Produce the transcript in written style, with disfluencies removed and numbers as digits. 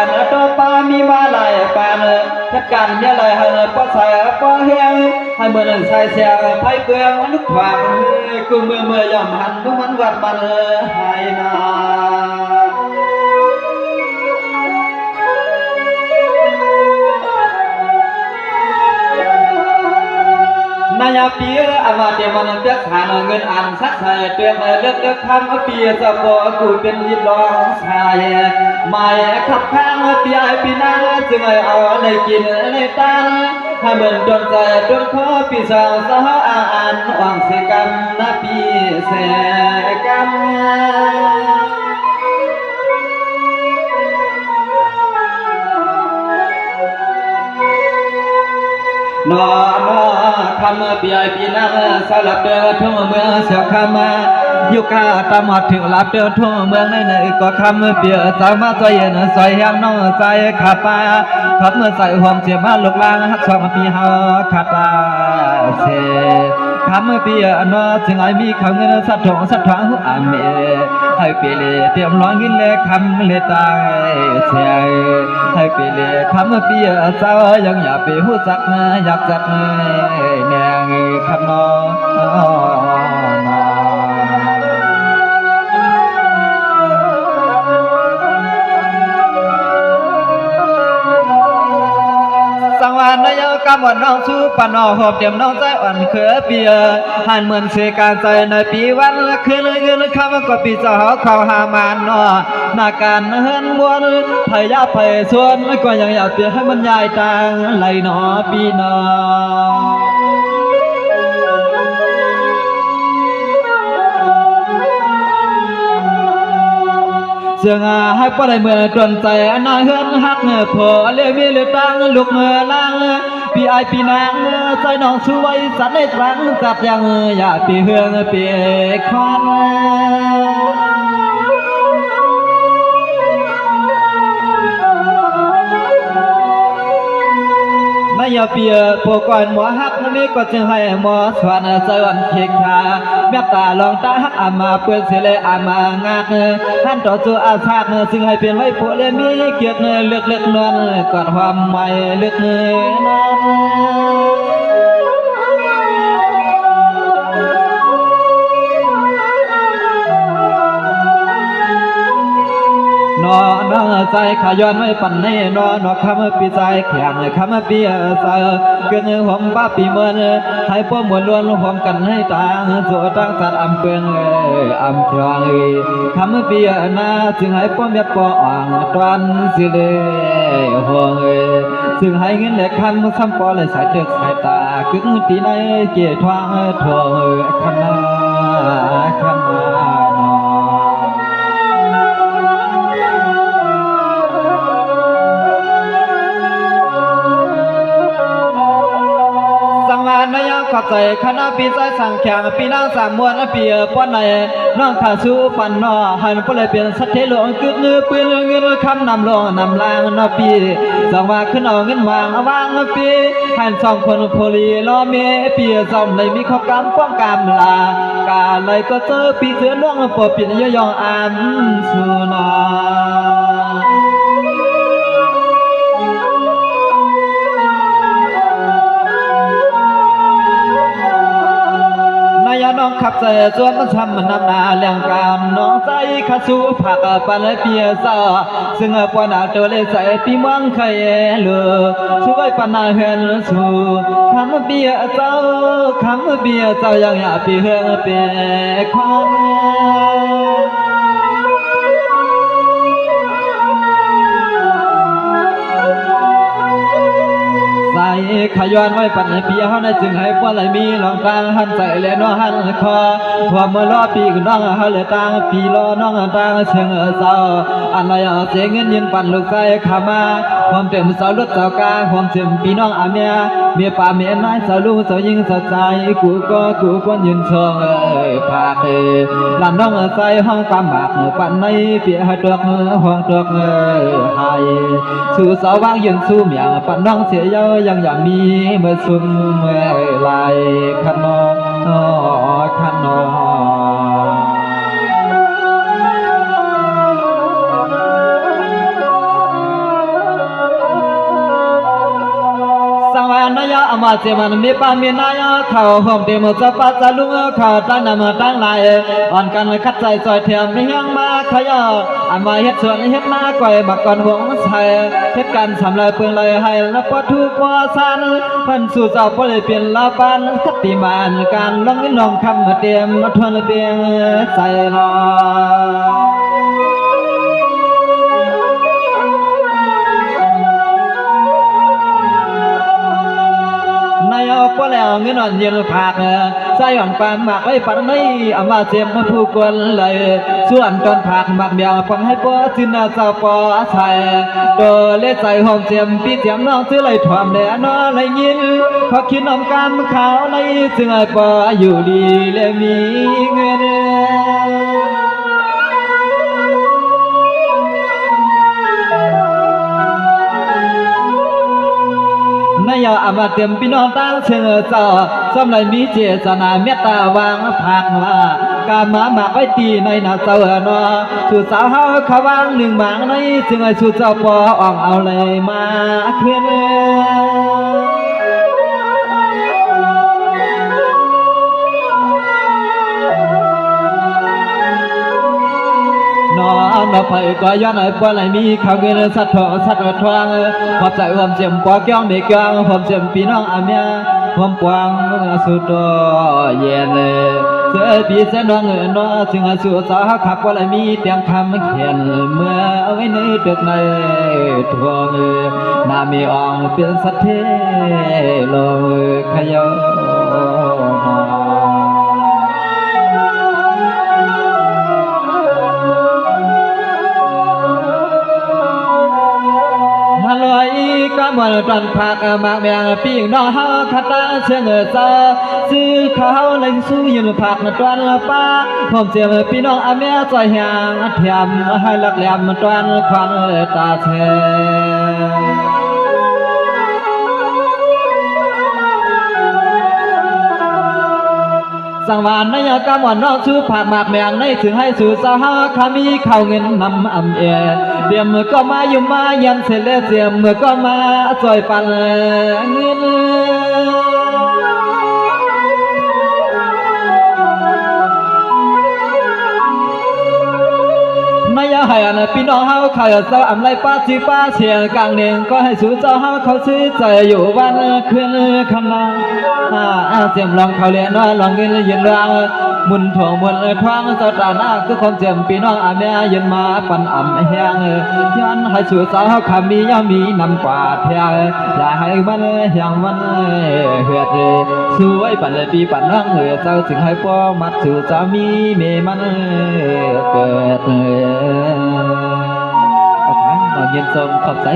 นตัวปามีมาลายปานจัดการเนี่ยเลยให้ป้าใส่ป้าเฮียงให้เมื่อนั้นใส่เสียไพ่เปลืองลูกหวังกูเมื่อยอมหันทุกมันวัดมันให้นานายปีอามาเดียมันเปียกหานเงินอันสักใส่เตียงเลือกทำปีสะบอกูเป็นยิบลองชายไม่ขับข้างปีไอปีนั้นจึงเอาในกินในตันให้เหมือนดวงใจดวงคอปีสาวสาวอ่านอ่างเสกันนะปีเสกันนอคำปีไอปีนั้นสลับเดินทั่วเมืองเสียคำยุคาตามมาถึงลับเดินทั่วเมืองในก็คำเปียสาวมาใจเย็นใส่ยังน้องใจขาปาขับเมื่อใส่ห่วงเสียมาลูกลางหักสองปีหาขาตาเสคำปีนอจึงไอมีคำเงินสัตว์ทองสัตว์ทางหัวเมให้ปีเลเตรียมร้องกินเลคำเลตายเสียให้ปีเลคำปีสาวยังอย่าไปหูจักอยากจักแนงคำนอสังวานนายกำวันน้องชูปนอหอบเตรียมน้องใจอ่อนเขือเปียหันเหมือนเสการใจในปีวันคืนเงินคำก็ปีเจ้าเขาหามานนอนาการเฮินมวนพยาไพส่วนก็ยังอยากเปลี่ยนให้มันใหญ่ต่างไหลหนอปีนอเสียงให้ป้าได้เมื่อจนใจน่าเฮือนหักพอเลี้ยมีเลือตังลูกเมื่อล่างปีไอปีนางใจน้องช่วยสัตว์ในตรังจัดยังอยากปีเฮืองปีคอนนายเปียพวกก่อนหมอฮักนี่ก็จึงให้หมอสวนเสวนเคียงขาเมตตาลองตาฮักอามาเปื้อนเสลอามางากท่านต่อตัวอาชาซึ่งให้เป็นไว้ผู้เลมีเกียรติเลือกนวลกอดความไม่เลือกนั้นนอใจขย้อนไว้ปั่นในนอคำปีใจแข็งคำปีเสอเกินหอมป้าปีเมินให้พวกมวลล้วนหอมกันให้ตาสัวตั้งสัตว์อำเปืองอำจองคำปีนาจึงให้พวกเมียปออ่างตอนสิเลห่วงซึ่งให้เงินและคำซ้ำปอเลยสายเดือกสายตากึ่งตีในเกี่ยทวงทวงคำนานายขอบใจคณะปีใจสั่งแข่งปีนางสามมวนปีป้อนในน้องขาสู้ฟันนอหันปเลยเปลี่ยนสัตเทหลวงกึดเนื้อปืนเงินคำนำลงนำลางนอปีสังว่าขึ้นเอาเงินวางวางปีหันสองคนโพลีล้อเมปีจอมเลยมีข้อกำป้องกำลากาเลยก็เจอปีเสือน้องปอเปลี่ยนย่องอามสุนน้องขับใจจวนมันทำมันนำนาเลี้ยงการน้องใจขาสู้ผักปันเปียซาซึ่งปวนาเตเลใส่ปีมังเคยเลือช่วยปันนาเฮือนสู้คำเบียเจ้ายังอยากปีเฮืองเปียควันใส่ขย้อนไว้ปั่นปีเขาในจึงให้ป้าไหลมีลองตางหันใจและน้องหันคอความเมื่อรอปีน้องเขาเลยตางปีรอน้องตางเชิงเศร้าอันไรเสียเงินยินปั่นลูกใจขามาความเต็มสาวรถสาวกาความเต็มปีน้องอาเมียป่าเมียนายสาวลูกสาวยิงสาวใจกูก็ยืนชงผากหลานน้องใจห้องความหมากปั่นในเปียให้ตัวห้องตัวหายสู่สาวว่างยืนสู้เมียปั่นน้องเสียเยอะยังอย่างมีเมื่อซุ่มลายขนอ น อามาเจมันมีปามีนายเขาหอมเต็มสะปัดจะลุงเขาตั้งนำตั้งลายอ่อนกันคัดใจซอยเทียมเฮียงมาขยอามาเฮ็ดสวนเฮ็ดนาก่อยบักก่อนหวงใส่เฮ็ดการสำเลยเปืองเลยให้แล้วก็ทุกว่าสันพันสู่เจ้าบ่ได้เปลี่ยนลาบานคติมานการลองเงินลองคำมาเตรียมมาทวนเปียงใส่รอนายเอาป้แล้วเงินอ่อนเย็นผักใส่หย่อนปานหมักไว้ปันไม่อามาเจ็บมาผู้กวนเลยส่วนตอนผักหมักเมียฟังให้ป้อจินนาเจ้าป้อใส่โดเล่ใส่หอมเจียมพี่เจียมน้องซื้อไหลถ่วมแน่นอนเลยยินขอคิดน้ำกำขาวในจึงไอ้ป้ออยู่ดีและมีเงินนายอามาเต็มพี่น้องตั้งเชิงเจ้าสำหรับมีเจตนาเมตตาวางผักว่ากามาหมากไว้ตีในนาเจ้าเนาะสู่สาวเฮาขวางหนึ่งหมางในจึงไอ้สู่เจ้าปออ่องเอาเลยมาขึ้นนอไปก็ย้อนไอ้ปอไหลมีข้าวเงินสัตว์ทองสัตว์ทองพอใจความเจ็บปอเกี้ยงเด็กเกี้ยงความเจ็บพี่น้องอาเมียความปวงสุดตัวเย็นเสือปีเสนองเงินนอจึงสู่สาวขับปอไหลมีเตียงคำเขียนเมื่อเอาไว้ในตึกในทวงนามีอ่องเป็นสัตว์เทลงขยอลอยก็มันตันผักมากแมงปีกน้องเฮาคาตาเชิงซาซื้อข้าวเล่นสู้ยืนผักตวนละป้าผมเจียมพี่น้องอาแม่จอยหางเทียมให้ลักแหลมตวนควันตาเชสังวานในยากามวันนอกชื่อผักหมากแมงในถึงให้สู่สาวขามีข้าวเงินนำอำเเดียมมือก็มาอยู่มายันเสร็จแล้วเสียมมือก็มาจอยปันเงินนายให้อันพี่น้องเฮาขายเจ้าอำไรป้าจีป้าเชียงกลางเน่งก็ให้สู่เจ้าเฮาเขาซื้อใจอยู่บ้านคืนคำนาเจียมลองเขาเรียนว่าลองเงินเย็นรางมุนถ่วงมุนทวงเจ้าตาหน้าคือความเจียมพี่น้องอาแม่ยันมาปันอ่ำแห้งย้อนให้สู่สาวคำมีย่ามีนำกว่าแพงอย่าให้มันอย่างมันเหือดสวยปันปีปันนั่งเจ้าจึงให้พ่อมัดสู่สามีเมมันเกิดเอาไปนอนเย็นสมขอบใจ